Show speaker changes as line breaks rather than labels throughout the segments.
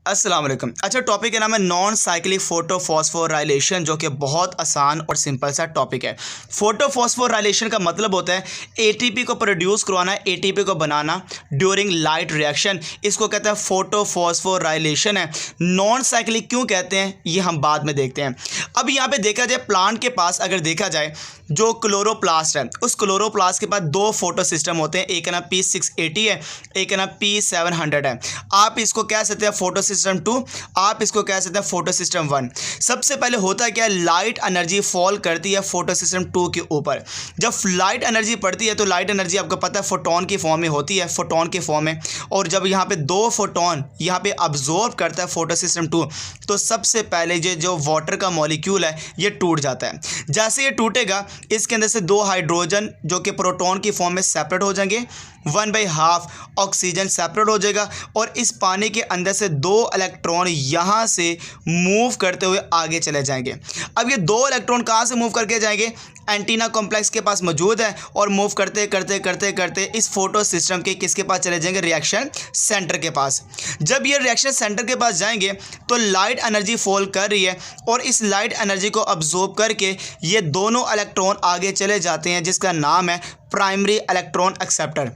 अस्सलाम वालेकुम। अच्छा, टॉपिक का नाम है नॉन साइक्लिक फोटोफॉस्फोराइलेशन, जो कि बहुत आसान और सिंपल सा टॉपिक है। फोटोफॉस्फोराइलेशन का मतलब होता है एटीपी को प्रोड्यूस करवाना, एटीपी को बनाना ड्यूरिंग लाइट रिएक्शन। इसको कहते हैं फोटोफॉस्फोराइलेशन है। नॉन साइक्लिक क्यों कहते हैं ये हम बाद में देखते हैं। अब यहाँ पे देखा जाए प्लांट के पास, अगर देखा जाए जो क्लोरोप्लास्ट है, उस क्लोरोप्लास्ट के पास दो फोटो सिस्टम होते हैं। एक का नाम P680 है, एक का नाम P700 है। आप इसको कह सकते हैं फोटो सिस्टम 2, आप इसको कह सकते हैं फोटो सिस्टम 1। सबसे पहले होता क्या है, लाइट एनर्जी फॉल करती है फोटो सिस्टम 2 के ऊपर। जब लाइट एनर्जी पड़ती है तो लाइट एनर्जी आपको पता है फोटोन की फॉर्म में होती है, फोटोन की फॉर्म में। और जब यहाँ पे दो फोटोन यहाँ पे अब्जॉर्ब करता है फोटो सिस्टम 2, तो सबसे पहले ये जो वाटर का मॉलिक्यूल है ये टूट जाता है। जैसे ये टूटेगा, इसके अंदर से दो हाइड्रोजन जो कि प्रोटॉन की फॉर्म में सेपरेट हो जाएंगे, 1/2 ऑक्सीजन सेपरेट हो जाएगा, और इस पानी के अंदर से दो इलेक्ट्रॉन यहाँ से मूव करते हुए आगे चले जाएंगे। अब ये दो इलेक्ट्रॉन कहाँ से मूव करके जाएंगे, एंटीना कॉम्प्लेक्स के पास मौजूद है, और मूव करते करते करते करते इस फोटो सिस्टम के किसके पास चले जाएंगे, रिएक्शन सेंटर के पास। जब ये रिएक्शन सेंटर के पास जाएंगे तो लाइट एनर्जी फॉल कर रही है, और इस लाइट एनर्जी को अब्जॉर्ब करके ये दोनों इलेक्ट्रॉन आगे चले जाते हैं, जिसका नाम है प्राइमरी इलेक्ट्रॉन एक्सेप्टर।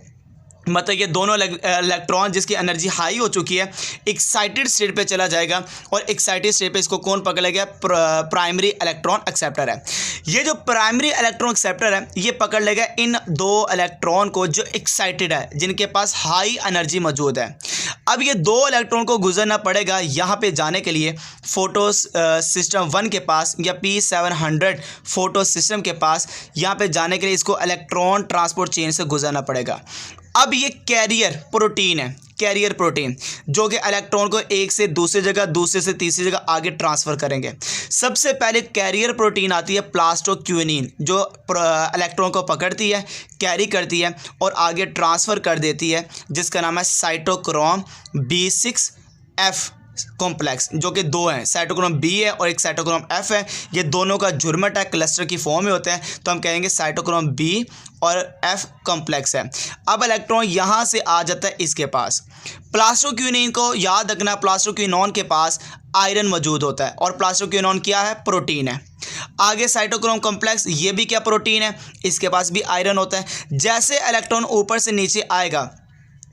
मतलब ये दोनों इलेक्ट्रॉन जिसकी एनर्जी हाई हो चुकी है, एक्साइटेड स्टेट पे चला जाएगा, और एक्साइटेड स्टेट पे इसको कौन पकड़ लेगा, प्राइमरी इलेक्ट्रॉन एक्सेप्टर है। ये जो प्राइमरी इलेक्ट्रॉन एक्सेप्टर है ये पकड़ लेगा इन दो इलेक्ट्रॉन को जो एक्साइटेड है, जिनके पास हाई एनर्जी मौजूद है। अब ये दो इलेक्ट्रॉन को गुजरना पड़ेगा यहाँ पे जाने के लिए फोटो सिस्टम 1 के पास, या P700 फोटो सिस्टम के पास। यहाँ पे जाने के लिए इसको इलेक्ट्रॉन ट्रांसपोर्ट चेन से गुजरना पड़ेगा। अब ये कैरियर प्रोटीन है, कैरियर प्रोटीन जो कि इलेक्ट्रॉन को एक से दूसरी जगह, दूसरे से तीसरी जगह आगे ट्रांसफ़र करेंगे। सबसे पहले कैरियर प्रोटीन आती है प्लास्टोक्विनिन, जो इलेक्ट्रॉन को पकड़ती है, कैरी करती है और आगे ट्रांसफ़र कर देती है, जिसका नाम है साइटोक्रोम B6F कॉम्प्लेक्स, जो कि दो हैं, साइटोक्रोम B है और एक साइटोक्रोम F है। ये दोनों का जुर्मट है, क्लस्टर की फॉर्म में होता है, तो हम कहेंगे साइटोक्रोम B और F कॉम्प्लेक्स है। अब इलेक्ट्रॉन यहाँ से आ जाता है इसके पास। प्लास्टोक्विनिन को याद रखना, प्लास्टोक्विनोन के पास आयरन मौजूद होता है, और प्लास्टोक्विनोन क्या है, प्रोटीन है। आगे साइटोक्रोम कॉम्प्लेक्स, ये भी क्या प्रोटीन है, इसके पास भी आयरन होता है। जैसे इलेक्ट्रॉन ऊपर से नीचे आएगा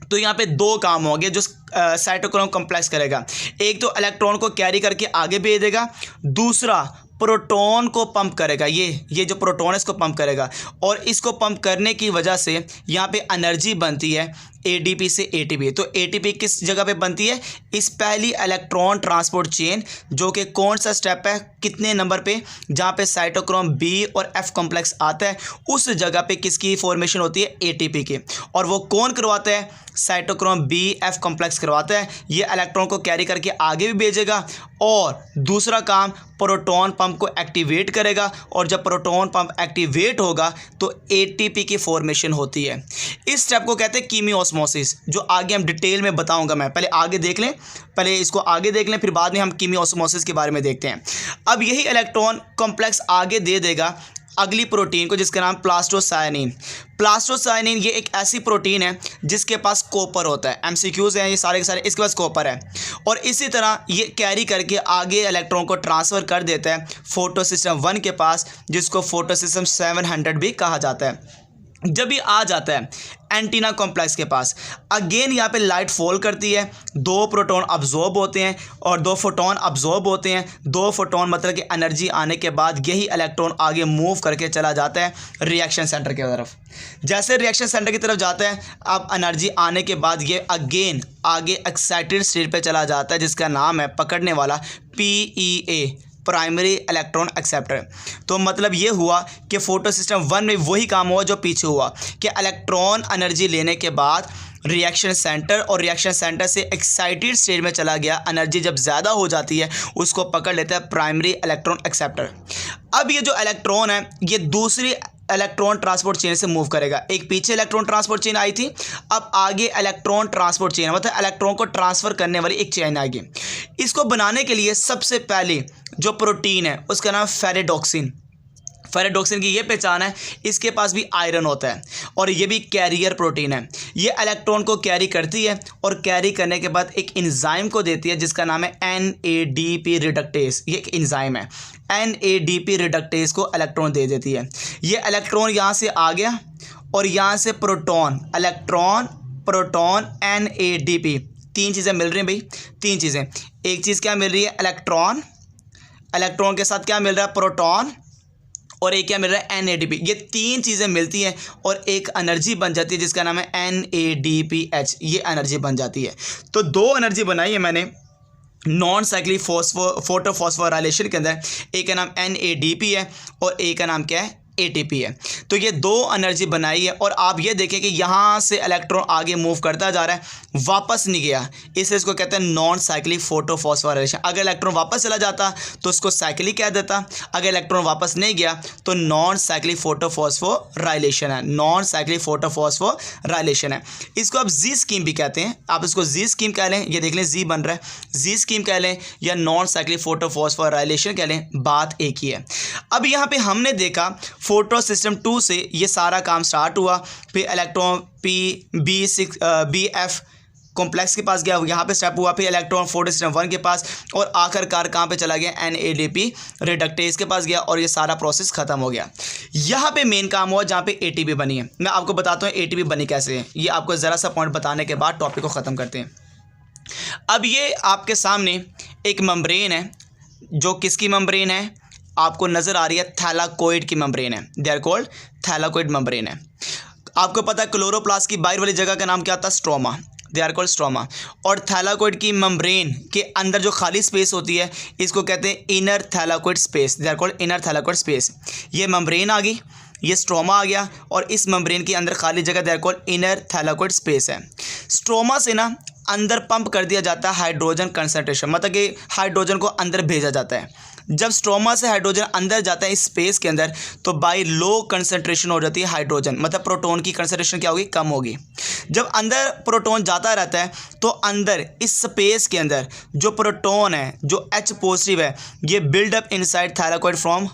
तो यहाँ पे दो काम होंगे जो साइटोक्रोम कॉम्प्लेक्स करेगा। एक तो इलेक्ट्रॉन को कैरी करके आगे भेज देगा, दूसरा प्रोटॉन को पंप करेगा। ये जो प्रोटॉन है इसको पंप करेगा, और इसको पंप करने की वजह से यहाँ पे एनर्जी बनती है ADP से ATP। तो ATP किस जगह पे बनती है, इस पहली इलेक्ट्रॉन ट्रांसपोर्ट चेन, जो कि कौन सा स्टेप है, कितने नंबर पे, जहाँ पे साइटोक्रोम B और F कॉम्प्लेक्स आता है, उस जगह पे किसकी फॉर्मेशन होती है, ATP की। और वो कौन करवाता है, साइटोक्रोम B F कॉम्प्लेक्स करवाता है। ये इलेक्ट्रॉन को कैरी करके आगे भी भेजेगा, और दूसरा काम प्रोटॉन पंप को एक्टिवेट करेगा, और जब प्रोटॉन पंप एक्टिवेट होगा तो ATP की फॉर्मेशन होती है। इस स्टेप को कहते हैं कीमियोस्मोसिस, जो आगे हम डिटेल में बताऊंगा। मैं पहले आगे देख लें, पहले इसको आगे देख लें, फिर बाद में हम कीमियोस्मोसिस के बारे में देखते हैं। अब यही इलेक्ट्रॉन कॉम्प्लेक्स आगे दे देगा अगली प्रोटीन को, जिसका नाम प्लास्टोसायनिन। प्लास्टोसायनिन ये एक ऐसी प्रोटीन है जिसके पास कॉपर होता है। MCQs हैं ये सारे के सारे, इसके पास कॉपर है, और इसी तरह ये कैरी करके आगे इलेक्ट्रॉन को ट्रांसफ़र कर देता है फोटो सिस्टम 1 के पास, जिसको फोटो सिस्टम 700 भी कहा जाता है। जब ये आ जाता है एंटीना कॉम्प्लेक्स के पास, अगेन यहाँ पे लाइट फॉल करती है, दो प्रोटॉन अब्जॉर्ब होते हैं और दो फोटोन अब्जॉर्ब होते हैं। दो फोटोन मतलब कि एनर्जी आने के बाद यही इलेक्ट्रॉन आगे मूव करके चला जाता है रिएक्शन सेंटर की तरफ। जैसे रिएक्शन सेंटर की तरफ जाता है, अब एनर्जी आने के बाद ये अगेन आगे एक्साइटेड स्टेट पे चला जाता है, जिसका नाम है पकड़ने वाला PEA, प्राइमरी इलेक्ट्रॉन एक्सेप्टर। तो मतलब ये हुआ कि फोटो सिस्टम 1 में वही काम हुआ जो पीछे हुआ, कि इलेक्ट्रॉन एनर्जी लेने के बाद रिएक्शन सेंटर, और रिएक्शन सेंटर से एक्साइटेड स्टेट में चला गया। एनर्जी जब ज़्यादा हो जाती है उसको पकड़ लेता है प्राइमरी इलेक्ट्रॉन एक्सेप्टर। अब ये जो इलेक्ट्रॉन है ये दूसरी इलेक्ट्रॉन ट्रांसपोर्ट चेन से मूव करेगा। एक पीछे इलेक्ट्रॉन ट्रांसपोर्ट चेन आई थी, अब आगे इलेक्ट्रॉन ट्रांसपोर्ट चेन, मतलब इलेक्ट्रॉन को ट्रांसफ़र करने वाली एक चेन आएगी। इसको बनाने के लिए सबसे पहले जो प्रोटीन है उसका नाम फेरिडोक्सिन। फेरेडोक्सिन की ये पहचान है, इसके पास भी आयरन होता है और ये भी कैरियर प्रोटीन है। ये इलेक्ट्रॉन को कैरी करती है और कैरी करने के बाद एक एंजाइम को देती है जिसका नाम है NADP रिडक्टेस। ये एक एंजाइम है, NADP रिडक्टेस को इलेक्ट्रॉन दे देती है। ये इलेक्ट्रॉन यहाँ से आ गया और यहाँ से प्रोटॉन, इलेक्ट्रॉन, प्रोटॉन, NADP, तीन चीज़ें मिल रही हैं भाई, तीन चीज़ें। एक चीज़ क्या मिल रही है, इलेक्ट्रॉन, इलेक्ट्रॉन के साथ क्या मिल रहा है, प्रोटॉन, और एक क्या मिल रहा है, NADP। ये तीन चीज़ें मिलती हैं और एक एनर्जी बन जाती है जिसका नाम है NADPH। ये एनर्जी बन जाती है। तो दो एनर्जी बनाई है मैंने नॉन साइक्लिक फोटोफॉस्फोराइलेशन के अंदर। एक का नाम NADP है और एक का नाम क्या है, ATP है। तो ये दो एनर्जी बनाई है और आप ये देखें कि यहाँ से इलेक्ट्रॉन आगे मूव करता जा रहा है, वापस नहीं गया, इसलिए इसको कहते हैं नॉन साइक्लिक फोटोफॉस्फोराइलेशन। अगर इलेक्ट्रॉन वापस चला जाता तो इसको साइक्लिक कह देता, अगर इलेक्ट्रॉन वापस नहीं गया तो नॉन साइक्लिक फोटोफॉस्फोराइलेशन है, नॉन साइक्लिक फोटोफॉस्फोराइलेशन है। इसको आप जी स्कीम भी कहते हैं, आप इसको जी स्कीम कह लें, ये देख लें जी बन रहा है, जी स्कीम कह लें या नॉन साइक्लिक फोटोफॉस्फोराइलेशन कह लें, बात एक ही है। अब यहाँ पे हमने देखा फोटो सिस्टम 2 से ये सारा काम स्टार्ट हुआ, फिर इलेक्ट्रॉन BF कॉम्प्लेक्स के पास गया, यहाँ पे स्टेप हुआ, फिर इलेक्ट्रॉन फोटो सिस्टम 1 के पास और आखिरकार कहाँ पे चला गया, NADP रिडक्टेस के पास गया और ये सारा प्रोसेस खत्म हो गया। यहाँ पे मेन काम हुआ जहाँ पे ATP बनी है। मैं आपको बताता हूँ ATP बनी कैसे है, ये आपको ज़रा सा पॉइंट बताने के बाद टॉपिक को ख़त्म करते हैं। अब ये आपके सामने एक मेम्ब्रेन है, जो किसकी मेम्ब्रेन है, आपको नज़र आ रही है, थैलाकोइड की मेम्ब्रेन है, दे आर कॉल्ड थैलाकोइड मेम्ब्रेन है। आपको पता है क्लोरोप्लास्ट की बाहर वाली जगह का नाम क्या था, stroma, they are called stroma. और थैलाकोइड की मेम्ब्रेन के अंदर जो खाली स्पेस होती है इसको कहते हैं inner thylakoid space, they are called inner thylakoid space. ये मेम्ब्रेन आ गई, ये स्ट्रोमा आ गया और इस मेम्ब्रेन के अंदर खाली जगह they are called inner thylakoid space है। स्ट्रोमा से ना अंदर पंप कर दिया जाता है हाइड्रोजन कंसंट्रेशन, मतलब कि हाइड्रोजन को अंदर भेजा जाता है। जब स्ट्रोमा से हाइड्रोजन अंदर जाता है इस स्पेस के अंदर तो बाय लो कंसंट्रेशन हो जाती है हाइड्रोजन, मतलब प्रोटॉन की कंसंट्रेशन क्या होगी, कम होगी। जब अंदर प्रोटॉन जाता रहता है तो अंदर इस स्पेस के अंदर जो प्रोटॉन है, जो H पॉजिटिव है, ये buildup inside thylakoid from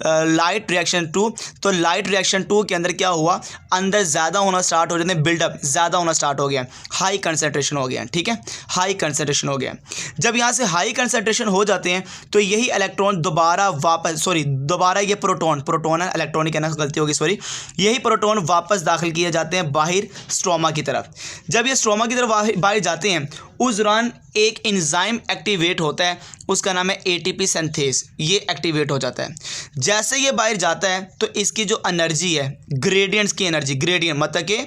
light reaction 2। तो लाइट रिएक्शन 2 के अंदर क्या हुआ, अंदर ज़्यादा होना स्टार्ट हो जाते हैं, बिल्डअप ज़्यादा होना स्टार्ट हो गया, हाई कंसंट्रेशन हो गया, ठीक है, हाई कंसंट्रेशन हो गया। जब यहाँ से हाई कंसंट्रेशन हो जाते हैं तो यही इलेक्ट्रॉन दोबारा ये प्रोटॉन है, इलेक्ट्रॉनिक कहना गलती होगी, सॉरी, यही प्रोटॉन वापस दाखिल किए जाते हैं बाहर स्ट्रोमा की तरफ। जब ये स्ट्रोमा की तरफ बाहर जाते हैं उस दौरान एक एंजाइम एक्टिवेट होता है, उसका नाम है ATP सिंथेस, ये एक्टिवेट हो जाता है। जैसे ये बाहर जाता है तो इसकी जो एनर्जी है, ग्रेडियंट्स की एनर्जी, ग्रेडियंट मतलब कि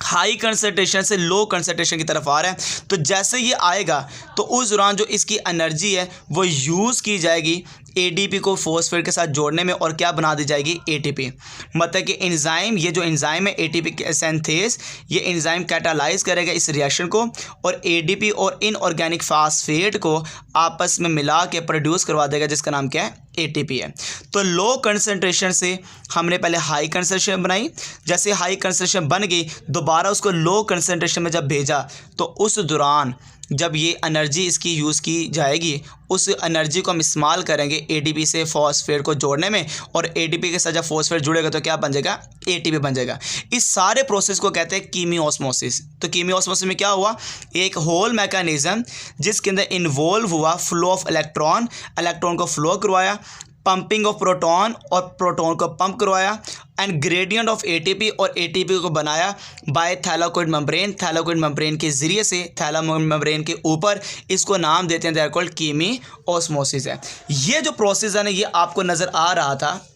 हाई कंसंट्रेशन से लो कंसंट्रेशन की तरफ आ रहा है, तो जैसे ये आएगा तो उस दौरान जो इसकी एनर्जी है वो यूज़ की जाएगी ADP को फॉस्फेट के साथ जोड़ने में और क्या बना दी जाएगी, ATP। मतलब कि एंजाइम, ये जो एंजाइम है ATP सिंथेस, ये एंजाइम कैटालाइज करेगा इस रिएक्शन को और ADP और इनऑर्गेनिक फास्फेट को आपस में मिला के प्रोड्यूस करवा देगा जिसका नाम क्या है, ATP है। तो लो कंसंट्रेशन से हमने पहले हाई कंसंट्रेशन बनाई, जैसे हाई कंसंट्रेशन बन गई दोबारा उसको लो कंसंट्रेशन में जब भेजा तो उस दौरान जब ये एनर्जी इसकी यूज़ की जाएगी उस एनर्जी को हम इस्तेमाल करेंगे ADP से फॉस्फेट को जोड़ने में और ADP के साथ जब फॉस्फेट जुड़ेगा तो क्या बन जाएगा, ATP बन जाएगा। इस सारे प्रोसेस को कहते हैं कीमियोस्मोसिस। तो कीमियोस्मोसिस में क्या हुआ, एक होल मैकेनिज्म जिसके अंदर इन्वॉल्व हुआ फ्लो ऑफ इलेक्ट्रॉन को फ्लो करवाया, पंपिंग ऑफ प्रोटॉन और प्रोटॉन को पंप करवाया एंड ग्रेडियंट ऑफ ATP और ATP को बनाया बाय थैलाकोइड मेम्ब्रेन। थैलाकोइड मेम्ब्रेन के ज़रिए से थैलाकोइड मेम्ब्रेन के ऊपर इसको नाम देते हैं, दे आर कॉल्ड कीमियोस्मोसिस है। ये जो प्रोसेस है ना ये आपको नज़र आ रहा था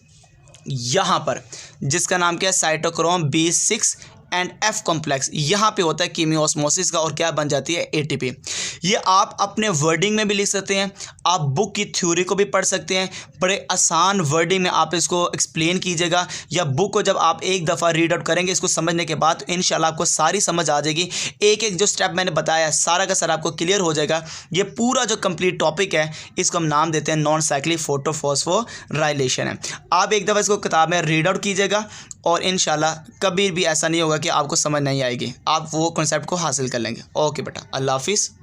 यहाँ पर, जिसका नाम क्या है, cytochrome B6 and F complex, यहाँ पे होता है कीमियोस्मोसिस का और क्या बन जाती है, ATP। ये आप अपने वर्डिंग में भी लिख सकते हैं, आप बुक की थ्योरी को भी पढ़ सकते हैं, बड़े आसान वर्डिंग में आप इसको एक्सप्लेन कीजिएगा या बुक को जब आप एक दफ़ा रीड आउट करेंगे इसको समझने के बाद तो इंशाल्लाह आपको सारी समझ आ जाएगी। एक एक जो स्टेप मैंने बताया सारा का सारा आपको क्लियर हो जाएगा। ये पूरा जो कंप्लीट टॉपिक है इसको हम नाम देते हैं नॉन साइक्लिक फोटोफॉस्फोराइलेशन है। आप एक दफ़ा इसको किताब में रीड आउट कीजिएगा और इंशाल्लाह कभी भी ऐसा नहीं होगा कि आपको समझ नहीं आएगी, आप वो कॉन्सेप्ट को हासिल कर लेंगे। ओके बेटा, अल्लाह हाफिज़।